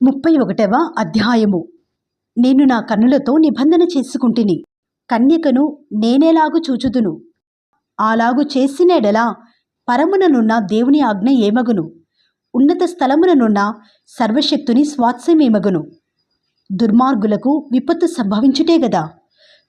31వ అధ్యాయము. నేను నా కన్నులతో నిబంధన చేసుకుంటుని, కన్యకను నేనేలాగు చూచుదును. అలాగు చేసినెడలా పరముననున్న దేవుని ఆజ్ఞ ఏమగును, ఉన్నత స్థలముననున్న సర్వశక్తుని స్వాస్యమేమగును. దుర్మార్గులకు విపత్తు సంభవించుటే గదా,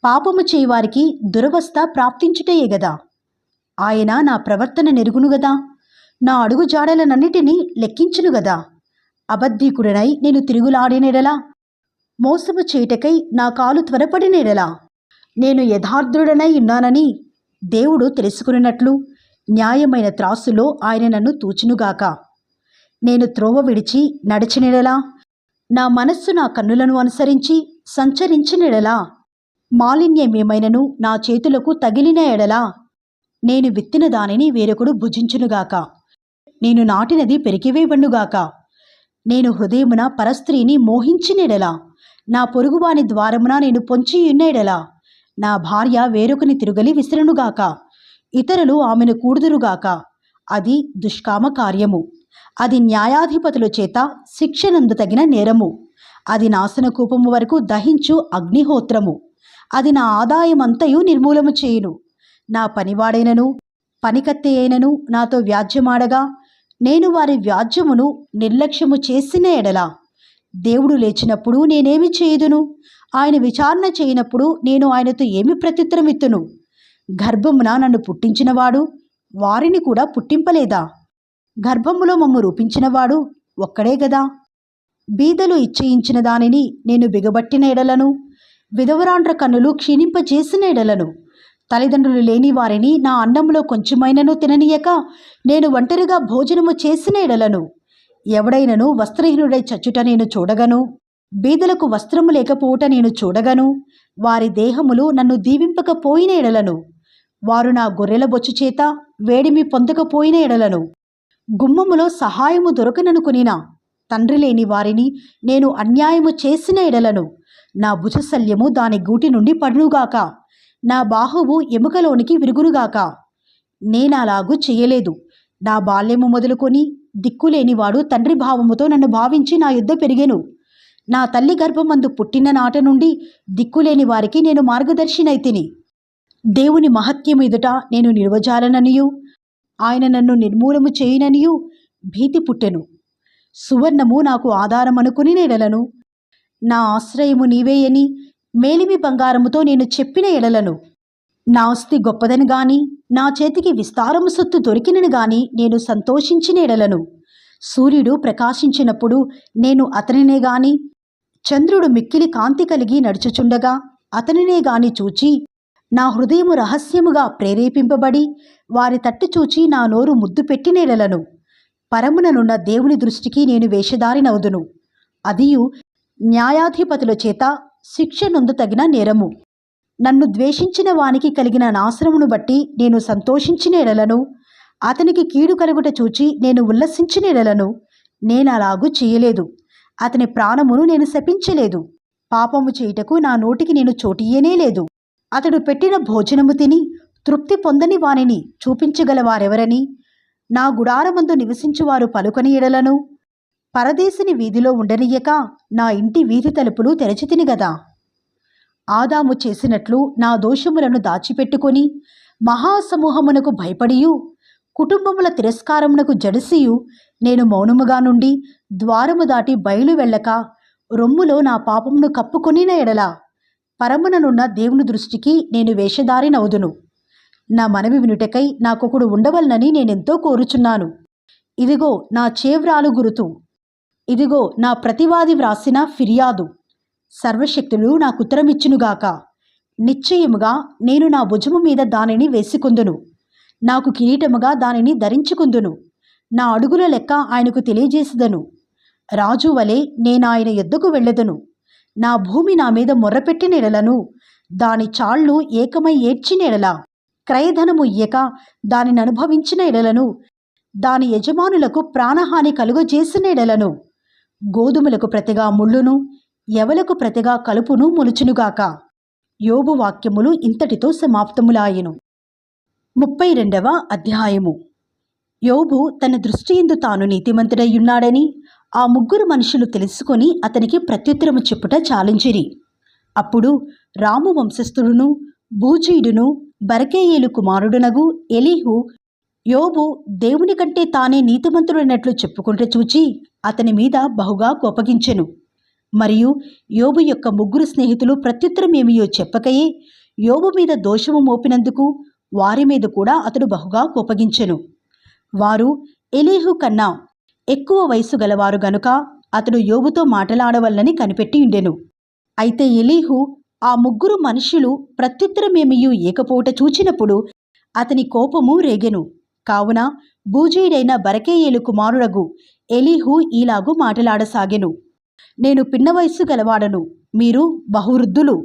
పాపము చేయవారికి దురవస్థ ప్రాప్తించుటయే గదా. ఆయన నా ప్రవర్తన నెరుగును గదా, నా అడుగు జాడలనన్నిటినీ లెక్కించును గదా. అబద్ధీకుడనై నేను తిరుగులాడినెడలా, మోసము చేయుటకై నా కాలు త్వరపడినెడలా, నేను యథార్థుడనై ఉన్నానని దేవుడు తెలుసుకున్నట్లు న్యాయమైన త్రాసులో ఆయన నన్ను తూచునుగాక. నేను త్రోవ విడిచి నడిచినెడలా, నా మనస్సు నా కన్నులను అనుసరించి సంచరించినెడలా, మాలిన్యమేమైనను నా చేతులకు తగిలిన ఎడలా, నేను విత్తిన దానిని వేరొకడు భుజించునుగాక, నేను నాటినది పెరికివేయబడునుగాక. నేను హృదయమున పరస్త్రీని మోహించినెడలా, నా పొరుగువాని ద్వారమున నేను పొంచియున్నెడలా, నా భార్య వేరొకని తిరుగలి విసిరనుగాక, ఇతరులు ఆమెను కూడుదురుగాక. అది దుష్కామ కార్యము, అది న్యాయాధిపతుల చేత శిక్షనందు తగిన నేరము, అది నాశనకూపము వరకు దహించు అగ్నిహోత్రము, అది నా ఆదాయమంతయు నిర్మూలము చేయును. నా పనివాడైనను పనికత్తె అయినను నాతో వ్యాజ్యమాడగా, నేను వారి వ్యాజ్యమును నిర్లక్ష్యము చేసిన ఎడలా, దేవుడు లేచినప్పుడు నేనేమి చేయుదును, ఆయన విచారణ చేయనప్పుడు నేను ఆయనతో ఏమి ప్రత్యుత్తరమిత్తును. గర్భమున నన్ను పుట్టించినవాడు వారిని కూడా పుట్టింపలేదా? గర్భములో మమ్ము రూపించినవాడు ఒక్కడే గదా. బీదలు ఇచ్చయించిన దానిని నేను బిగబట్టిన ఎడలను, విధవరాండ్ర కన్నులు క్షీణింపజేసిన ఎడలను, తల్లిదండ్రులు లేని వారిని నా అన్నంలో కొంచెమైనను తిననీయక నేను ఒంటరిగా భోజనము చేసిన ఎడలను, ఎవడైనను వస్త్రహీనుడై చచ్చుట నేను చూడగను, బీదలకు వస్త్రము లేకపోవుట నేను చూడగను, వారి దేహములు నన్ను దీవింపకపోయిన ఎడలను, వారు నా గొర్రెల బొచ్చు చేత వేడిమి పొందకపోయిన ఎడలను, గుమ్మములో సహాయము దొరకననుకునినా తండ్రి లేని వారిని నేను అన్యాయము చేసిన ఎడలను, నా భుజశల్యము దాని గూటి నుండి పడునుగాక, నా బాహువు ఎముకలోనికి విరుగునుగాక. నేనలాగు చెయ్యలేదు. నా బాల్యము మొదలుకొని దిక్కులేనివాడు తండ్రి భావముతో నన్ను భావించి నా యుద్ధ పెరిగెను. నా తల్లి గర్భమందు పుట్టిన నాట నుండి దిక్కులేని వారికి నేను మార్గదర్శినైతిని. దేవుని మహత్యము ఎదుట నేను నిలవజాలననియు, ఆయన నన్ను నిర్మూలము చేయుననియు భీతి పుట్టెను. సువర్ణము నాకు ఆధారమనుకుని నెడలను, నా ఆశ్రయము నీవేయని మేలిమి బంగారముతో నేను చెప్పిన ఎడలను, నా ఆస్తి గొప్పదని గాని నా చేతికి విస్తారము సొత్తు దొరికినని గాని నేను సంతోషించిన ఎడలను, సూర్యుడు ప్రకాశించినప్పుడు నేను అతనినే గాని, చంద్రుడు మిక్కిలి కాంతి కలిగి నడుచుచుండగా అతనినే గాని చూచి, నా హృదయము రహస్యముగా ప్రేరేపింపబడి వారి తట్టు చూచి నా నోరు ముద్దు పెట్టిన ఎడలను, పరముననున్న దేవుని దృష్టికి నేను వేషధారినవుదును. అదియు న్యాయాధిపతుల చేత శిక్ష నొందు తగిన నేరము. నన్ను ద్వేషించిన వానికి కలిగిన నాశనమును బట్టి నేను సంతోషించిన ఎడలను, అతనికి కీడు కలుగుట చూచి నేను ఉల్లసించిన ఎడలను, నేనలాగు చేయలేదు. అతని ప్రాణమును నేను శపించలేదు. పాపము చేయుటకు నా నోటికి నేను చోటియ్యనే లేదు. అతడు పెట్టిన భోజనము తిని తృప్తి పొందని వానిని చూపించగలవారెవరని నా గుడారమందు నివసించువారు పలుకని ఎడలను, పరదేశిని వీధిలో ఉండనియ్యక నా ఇంటి వీధి తలుపులు తెరచితిని గదా. ఆదాము చేసినట్లు నా దోషములను దాచిపెట్టుకొని మహాసమూహమునకు భయపడియు కుటుంబముల తిరస్కారమునకు జడిసియు నేను మౌనముగా నుండి ద్వారము దాటి బయలు వెళ్ళక రొమ్ములో నా పాపమును కప్పుకొనిన ఎడల పరముననున్న దేవుని దృష్టికి నేను వేషధారినవుదును. నా మనవి వినుటకై నాకొకడు ఉండవలనని నేనెంతో కోరుచున్నాను. ఇదిగో నా చేవ్రాలు గురుతు, ఇదిగో నా ప్రతివాది వ్రాసిన ఫిర్యాదు. సర్వశక్తులు నాకుత్తరమిచ్చునుగాక. నిశ్చయముగా నేను నా భుజము మీద దానిని వేసుకుందును, నాకు కిరీటముగా దానిని ధరించుకుందును. నా అడుగుల లెక్క ఆయనకు తెలియజేసిదను. రాజు వలె నేనాయన యొద్దకు వెళ్ళెదను. నా భూమి నా మీద మొర్రపెట్టిన ఎడలను, దాని చాళ్ళు ఏకమై ఏడ్చిన ఎడల, క్రయధనము ఇయ్యక దానిని అనుభవించిన ఎడలను, దాని యజమానులకు ప్రాణహాని కలుగజేసిన ఎడలను, గోధుమలకు ప్రతిగా ముళ్ళును ఎవలకు ప్రతిగా కలుపును మొలుచునుగాక. యోబు వాక్యములు ఇంతటితో సమాప్తములాయెను. 32వ అధ్యాయము. యోబు తన దృష్టియందు తాను నీతిమంతుడయ్యున్నాడని ఆ ముగ్గురు మనుషులు తెలుసుకొని అతనికి ప్రత్యుత్తరము చెప్పుట చాలించిరి. అప్పుడు రాము వంశస్థుడును బూజీయుడును బరకేయేలు కుమారుడునగు ఎలీహు యోబు దేవుని కంటే తానే నీతిమంతుడైనట్లు చెప్పుకుంటే చూచి అతని మీద బహుగా కోపగించెను. మరియు యోబు యొక్క ముగ్గురు స్నేహితులు ప్రత్యుత్తరమేమియో చెప్పకయే యోబు మీద దోషము మోపినందుకు వారి మీద కూడా అతడు బహుగా కోపగించెను. వారు ఎలీహు కన్నా ఎక్కువ వయసు గలవారు గనుక అతడు యోబుతో మాటలాడవల్లని కనిపెట్టి ఉండెను. అయితే ఎలీహు ఆ ముగ్గురు మనుష్యులు ప్రత్యుత్తరమేమియూ ఏకపోవుట చూచినప్పుడు అతని కోపము రేగెను. కావున బూజీయుడైన బరకేయేలు కుమారుడగు ఎలీహు ఈలాగు మాటలాడసాగెను. నేను పిన్న వయస్సు గలవాడను, మీరు బహువృద్ధులు.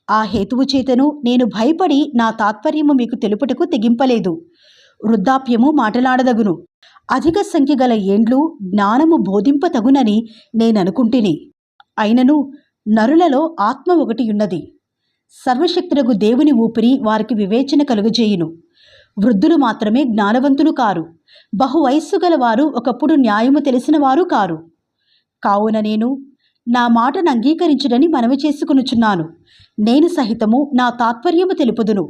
ఆ హేతువు చేతను నేను భయపడి నా తాత్పర్యము మీకు తెలుపుటకు తెగింపలేదు. వృద్ధాప్యము మాటలాడదగును, అధిక సంఖ్య గల ఏండ్లు జ్ఞానము బోధింపతగునని నేననుకుంటుని. అయినను నరులలో ఆత్మ ఒకటి ఉన్నది. సర్వశక్తులకు దేవుని ఊపిరి వారికి వివేచన కలుగజేయును. వృద్ధులు మాత్రమే జ్ఞానవంతులు కారు, బహు వయస్సు గలవారు ఒకప్పుడు న్యాయము తెలిసిన వారు కారు. కావున నేను నా మాటను అంగీకరించుడని మనవి చేసుకొనుచున్నాను. నేను సహితము నా తాత్పర్యము తెలుపుదును.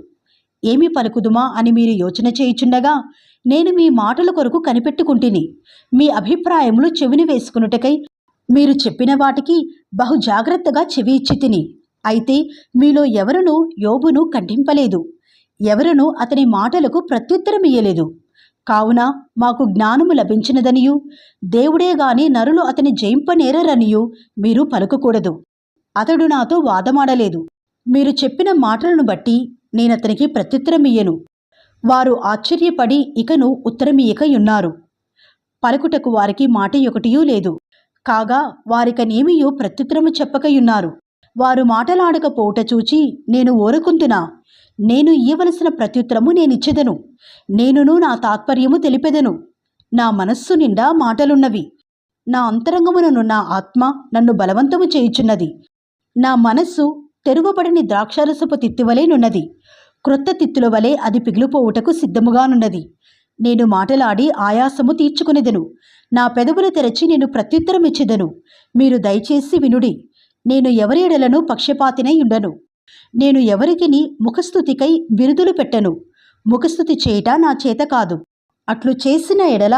ఏమి పలుకుదుమా అని మీరు యోచన చేయుచుండగా నేను మీ మాటల కొరకు కనిపెట్టుకుంటుని. మీ అభిప్రాయములు చెవిని వేసుకునుటకై మీరు చెప్పిన వాటికి బహు జాగ్రత్తగా చెవి ఇచ్చి తిని. అయితే మీలో ఎవరునూ యోబును ఖండింపలేదు, ఎవరునూ అతని మాటలకు ప్రత్యుత్తరమియ్యలేదు. కావున మాకు జ్ఞానము లభించినదనియు దేవుడే గాని నరులు అతని జయింపనేరరనియు మీరు పలుకకూడదు. అతడు నాతో వాదమాడలేదు. మీరు చెప్పిన మాటలను బట్టి నేనతనికి ప్రత్యుత్తరమియ్యను. వారు ఆశ్చర్యపడి ఇకను ఉత్తరమియ్యకయున్నారు. పలుకుటకు వారికి మాట ఒకటియూ లేదు. కాగా వారికనేమియో ప్రత్యుత్తరము చెప్పకయున్నారు. వారు మాటలాడకపోవుట చూచి నేను ఊరకుందునా? నేను ఇయ్యవలసిన ప్రత్యుత్తరము నేనిచ్చెదను. నేనును నా తాత్పర్యము తెలిపెదను. నా మనస్సు నిండా మాటలున్నవి. నా అంతరంగముననున్న ఆత్మ నన్ను బలవంతము చేయుచున్నది. నా మనస్సు తెరువబడని ద్రాక్షారసపు తిత్తివలేనున్నది. క్రొత్త తిత్తుల వలె అది పిగిలిపోవుటకు సిద్ధముగానున్నది. నేను మాటలాడి ఆయాసము తీర్చుకునేదను. నా పెదవులు తెరచి నేను ప్రత్యుత్తరమిచ్చెదను. మీరు దయచేసి వినుడి. నేను ఎవరి ఎడలను పక్షపాతినై ఉండను. నేను ఎవరికిని ముఖస్థుతికై బిరుదులు పెట్టను. ముఖస్థుతి చేయట నా చేత కాదు. అట్లు చేసిన ఎడల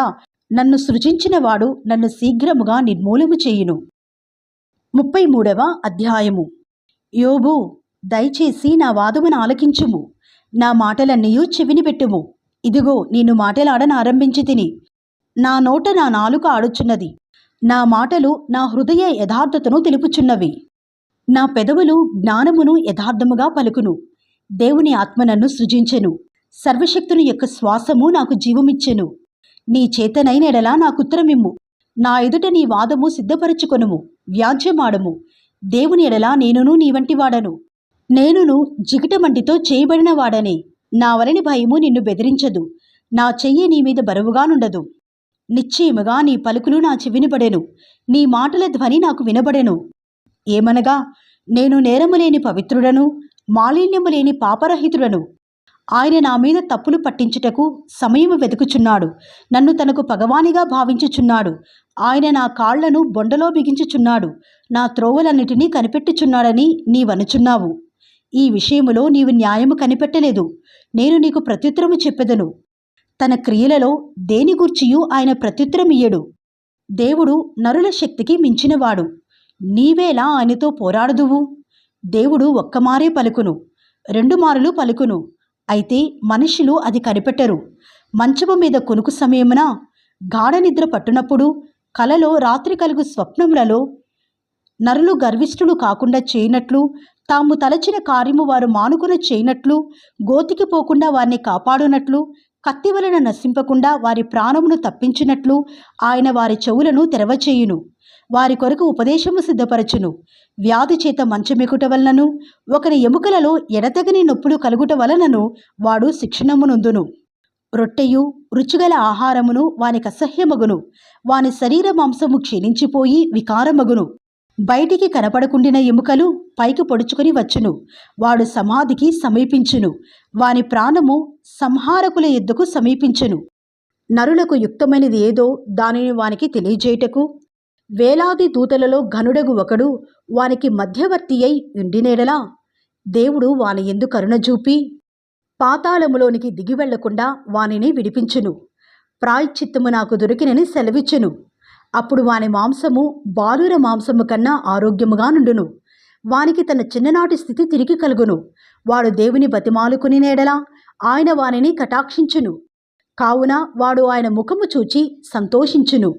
నన్ను సృజించినవాడు నన్ను శీఘ్రముగా నిర్మూలము చేయును. 33వ అధ్యాయము. యోబు, దయచేసి నా వాదమును ఆలకించుము. నా మాటలన్నీయూ చెవిని పెట్టుము. ఇదిగో నేను మాటలాడనారంభించి తిని. నా నోట నా నాలుక ఆడుచున్నది. నా మాటలు నా హృదయ యథార్థతను తెలుపుచున్నవి. నా పెదవులు జ్ఞానమును యథార్థముగా పలుకును. దేవుని ఆత్మ నన్ను సృజించెను. సర్వశక్తుని యొక్క శ్వాసము నాకు జీవమిచ్చెను. నీ చేతనైనెడలా నాకుత్తరమిమ్ము. నా ఎదుట నీ వాదము సిద్ధపరచుకొనుము. వ్యాజ్యమాడము. దేవుని ఎడలా నేనును నీ వంటి వాడను. నేనును జిగిటమంటితో చేయబడిన వాడనే. నా వలని భయము నిన్ను బెదిరించదు. నా చెయ్యి నీ మీద బరువుగానుండదు. నిశ్చయముగా నీ పలుకులు నా చెవిని పడెను. నీ మాటల ధ్వని నాకు వినబడెను. ఏమనగా, నేను నేరము లేని పవిత్రుడను, మాలిన్యము లేని పాపరహితుడను. ఆయన నా మీద తప్పులు పట్టించుటకు సమయము వెతుకుచున్నాడు. నన్ను తనకు పగవానిగా భావించుచున్నాడు. ఆయన నా కాళ్లను బొండలో బిగించుచున్నాడు. నా త్రోవలన్నిటినీ కనిపెట్టుచున్నాడని నీవనుచున్నావు. ఈ విషయములో నీవు న్యాయము కనిపెట్టలేదు. నేను నీకు ప్రత్యుత్తరము చెప్పెదను. తన క్రియలలో దేని గూర్చియు ఆయన ప్రత్యుత్తరమియ్యడు. దేవుడు నరుల శక్తికి మించినవాడు. నీవేలా ఆయనతో పోరాడుదువు? దేవుడు ఒక్కమారే పలుకును, 2 మారులు పలుకును. అయితే మనుషులు అది కనిపెట్టరు. మంచము మీద కొనుకు సమయమున, గాఢ నిద్ర పట్టునప్పుడు, కలలో, రాత్రి కలుగు స్వప్నములలో నరులు గర్విష్ఠులు కాకుండా చేయనట్లు, తాము తలచిన కార్యము వారు మానుకుని చేయనట్లు, గోతికి పోకుండా వారిని కాపాడునట్లు, కత్తి వలన నశింపకుండా వారి ప్రాణమును తప్పించినట్లు ఆయన వారి చెవులను తెరవచేయును. వారి కొరకు ఉపదేశము సిద్ధపరచును. వ్యాధి చేత మంచమెక్కుట వలనను, ఒకని ఎముకలలో ఎడతెగని నొప్పులు కలుగుట వలనను వాడు శిక్షణమునొందును. రొట్టెయు రుచిగల ఆహారమును వానికి అసహ్యమగును. వాని శరీర మాంసము క్షీణించిపోయి వికారమగును. బయటికి కనపడకుండిన ఎముకలు పైకి పొడుచుకొని వచ్చును. వాడు సమాధికి సమీపించును. వాని ప్రాణము సంహారకుల ఎద్దుకు సమీపించును. నరులకు యుక్తమైనది ఏదో దానిని వానికి తెలియజేయుటకు వేలాది దూతలలో ఘనుడగు ఒకడు వానికి మధ్యవర్తి అయి ఉండినేడలా దేవుడు వాని యందు కరుణ చూపి పాతాళములోనికి దిగి వెళ్లకుండా వానిని విడిపించును. ప్రాయశ్చిత్తము నాకు దొరికినని సెలవిచ్చును. అప్పుడు వాని మాంసము బాలుర మాంసము కన్నా ఆరోగ్యముగా నుండును. వానికి తన చిన్ననాటి స్థితి తిరిగి కలుగును. వాడు దేవుని బతిమాలుకుని నేడలా ఆయన వానిని కటాక్షించును. కావున వాడు ఆయన ముఖము చూచి సంతోషించును.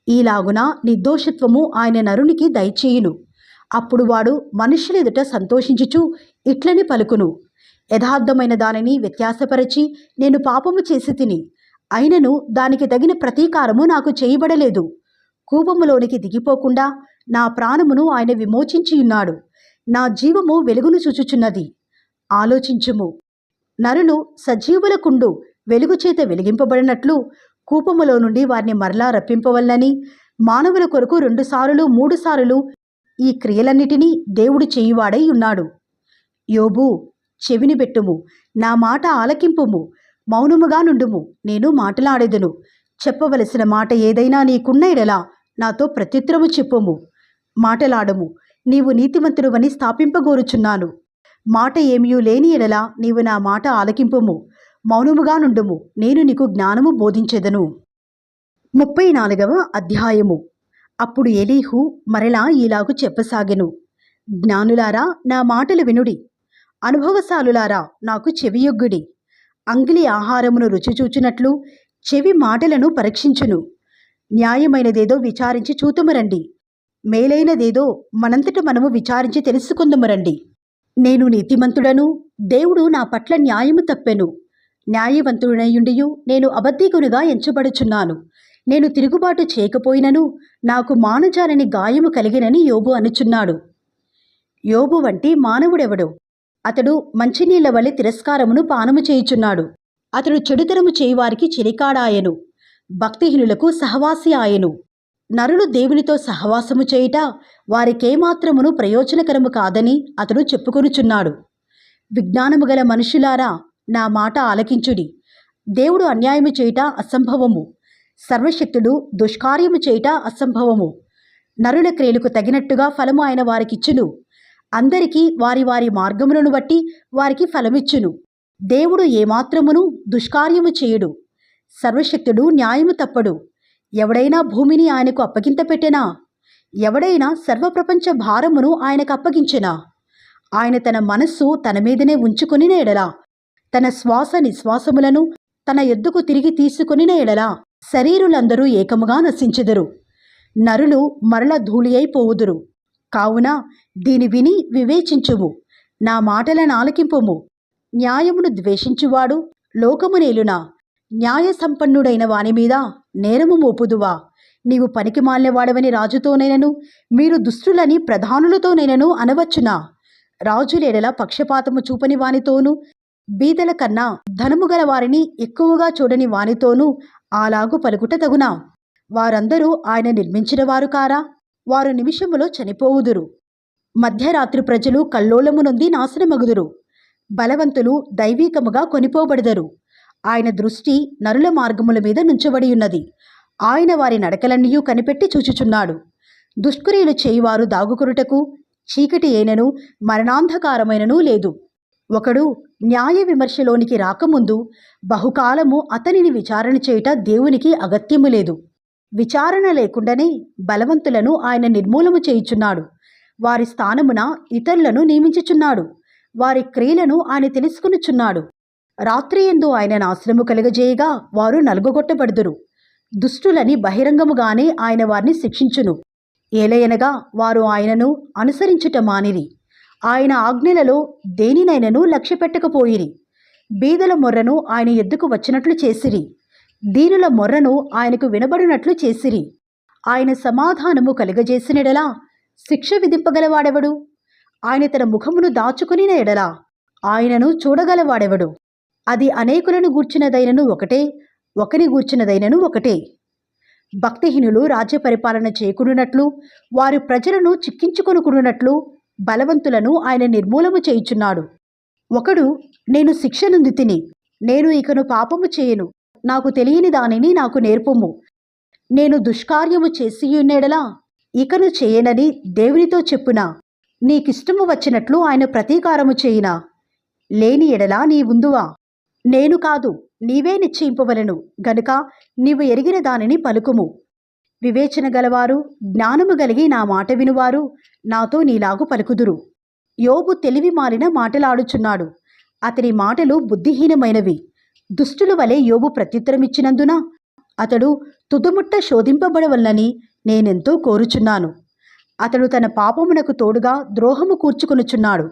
ఈలాగున నిర్దోషత్వము ఆయన నరునికి దయచేయును. అప్పుడు వాడు మనుష్యులెదుట సంతోషించుచు ఇట్లని పలుకును, యథార్థమైన దానిని వ్యత్యాసపరచి నేను పాపము చేసి తిని, అయినను దానికి తగిన ప్రతీకారము నాకు చేయబడలేదు. కూపములోనికి దిగిపోకుండా నా ప్రాణమును ఆయన విమోచించియున్నాడు. నా జీవము వెలుగును చూచుచున్నది. ఆలోచించుము. నరులు సజీవులకుండు వెలుగు చేత వెలిగింపబడినట్లు కూపములో నుండి వారిని మరలా రప్పింపవల్లని మానవుల కొరకు 2 సారులు 3 సారులు ఈ క్రియలన్నిటినీ దేవుడు చేయువాడై ఉన్నాడు. యోబు, చెవిని పెట్టుము, నా మాట ఆలకింపుము, మౌనముగా నుండుము, నేను మాటలాడెదను. చెప్పవలసిన మాట ఏదైనా నీకున్న ఎడలా నాతో ప్రత్యుత్తరము చెప్పుము. మాటలాడము, నీవు నీతిమంతుడువని స్థాపింపగోరుచున్నాను. మాట ఏమీ లేని ఎడలా నీవు నా మాట ఆలకింపుము, మౌనముగా నుండుము, నేను నీకు జ్ఞానము బోధించెదను. 34వ అధ్యాయము. అప్పుడు ఎలీహు మరలా ఈలాగు చెప్పసాగెను, జ్ఞానులారా నా మాటలు వినుడి, అనుభవశాలులారా నాకు చెవియొగ్గుడి. అంగిలి ఆహారమును రుచిచూచునట్లు చెవి మాటలను పరీక్షించును. న్యాయమైనదేదో విచారించి చూతుమరండి, మేలైనదేదో మనంతట మనము విచారించి తెలుసుకుందుమరండి. నేను నీతిమంతుడను, దేవుడు నా పట్ల న్యాయము తప్పెను. న్యాయవంతుడనయుండియు నేను అబద్ధికునిగా ఎంచబడుచున్నాను. నేను తిరుగుబాటు చేయకపోయినను నాకు మానజాలని గాయము కలిగినని యోబు అనుచున్నాడు. యోబు వంటి మానవుడెవడు? అతడు మంచినీళ్ల వలె తిరస్కారమును పానము చేయుచున్నాడు. అతడు చెడుతరము చేయువారికి చిరికాడాయను, భక్తిహీనులకు సహవాసి ఆయను. నరులు దేవునితో సహవాసము చేయుట వారికేమాత్రమును ప్రయోజనకరము కాదని అతడు చెప్పుకొనుచున్నాడు. విజ్ఞానము గల మనుషులారా నా మాట ఆలకించుడి. దేవుడు అన్యాయము చేయుట అసంభవము, సర్వశక్తుడు దుష్కార్యము చేయుట అసంభవము. నరుల క్రియలకు తగినట్టుగా ఫలము ఆయన వారికిచ్చును. అందరికీ వారి వారి మార్గములను బట్టి వారికి ఫలమిచ్చును. దేవుడు ఏమాత్రమును దుష్కార్యము చేయుడు. సర్వశక్తుడు న్యాయము తప్పడు. ఎవడైనా భూమిని ఆయనకు అప్పగింత పెట్టెనా? ఎవడైనా సర్వప్రపంచ భారమును ఆయనకు అప్పగించెనా? ఆయన తన మనస్సు తన మీదనే ఉంచుకొనిన ఎడలా, తన శ్వాస నిశ్వాసములను తన యొద్దకు తిరిగి తీసుకొనిన ఎడలా శరీరులందరూ ఏకముగా నశించెదరు. నరులు మరల ధూళి అయిపోవుదురు. కావున దీని విని వివేచించుము, నా మాటలను ఆలకింపుము. న్యాయమును ద్వేషించువాడు లోకమునేలునా? న్యాయ సంపన్నుడైన వాని మీద నేరము మోపుదువా? నీవు పనికిమాలినవాడవని రాజుతోనైనను మీరు దుష్టులని ప్రధానులతోనైనను అనవచ్చునా? రాజులేడల పక్షపాతము చూపని వానితోనూ బీదల కన్నా ధనము గల వారిని ఎక్కువగా చూడని వానితోనూ అలాగు పలుకుట తగునా? వారందరూ ఆయన నిర్మించిన వారు కారా? వారు నిమిషములో చనిపోవుదురు. మధ్యరాత్రి ప్రజలు కల్లోలము నొంది నాశనమగుదురు. బలవంతులు దైవీకముగా కొనిపోబడదరు. ఆయన దృష్టి నరుల మార్గముల మీద నుంచబడి ఉన్నది. ఆయన వారి నడకలన్నీయూ కనిపెట్టి చూచుచున్నాడు. దుష్క్రియలు చేయువారు దాగుకొనుటకు చీకటి అయినను మరణాంధకారమైనను లేదు. ఒకడు న్యాయ విమర్శలోనికి రాకముందు బహుకాలము అతనిని విచారణ చేయుట దేవునికి అగత్యము లేదు. విచారణ లేకుండానే బలవంతులను ఆయన నిర్మూలము చేయుచున్నాడు. వారి స్థానమున ఇతరులను నియమించుచున్నాడు. వారి క్రియలను ఆయన తెలుసుకొనుచున్నాడు. రాత్రియందు ఆయన నాశనము కలుగజేయగా వారు నలుగగొట్టబడుదురు. దుష్టులని బహిరంగముగానే ఆయన వారిని శిక్షించును. ఏలయనగా వారు ఆయనను అనుసరించుట మానిరి. ఆయన ఆజ్ఞలలో దేనినైనను లక్ష్యపెట్టకపోయిరి. బీదల మొర్రను ఆయన ఎద్దుకు వచ్చినట్లు చేసిరి. దీనుల మొర్రను ఆయనకు వినబడినట్లు చేసిరి. ఆయన సమాధానము కలుగజేసినెడలా శిక్ష విధింపగలవాడెవడు? ఆయన తన ముఖమును దాచుకుని ఎడలా ఆయనను చూడగలవాడెవడు? అది అనేకులను గూర్చినదైనను ఒకటే, ఒకని గూర్చినదైనను ఒకటే. భక్తిహీనులు రాజ్య పరిపాలన చేయకున్నట్లు, వారు ప్రజలను చిక్కించుకొనుకున్నట్లు బలవంతులను ఆయన నిర్మూలము చేయుచున్నాడు. ఒకడు, నేను శిక్ష నొంది తిని, నేను ఇకను పాపము చేయను, నాకు తెలియని దానిని నాకు నేర్పుము. నేను దుష్కార్యము చేసియున్నెడలా ఇకను చేయనని దేవునితో చెప్పునా? నీకిష్టము వచ్చినట్లు ఆయన ప్రతీకారము చేయునా? లేని ఎడలా నీవుందువా? నేను కాదు, నీవే నిశ్చయింపవలెను గనుక నీవు ఎరిగిన దానిని పలుకుము. వివేచన గలవారు, జ్ఞానము కలిగి నా మాట వినువారు నాతో నీలాగు పలుకుదురు. యోబు తెలివి మాలిన మాటలాడుచున్నాడు. అతని మాటలు బుద్ధిహీనమైనవి. దుష్టుల వలె యోబు ప్రత్యుత్తరమిచ్చినందున అతడు తుదముట్ట శోధింపబడవలనని నేనెంతో కోరుచున్నాను. అతడు తన పాపమునకు తోడుగా ద్రోహము కూర్చుకొనుచున్నాడు.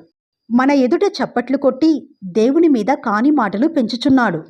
మన ఎదుట చప్పట్లు కొట్టి దేవుని మీద కాని మాటలు పెంచుచున్నాడు.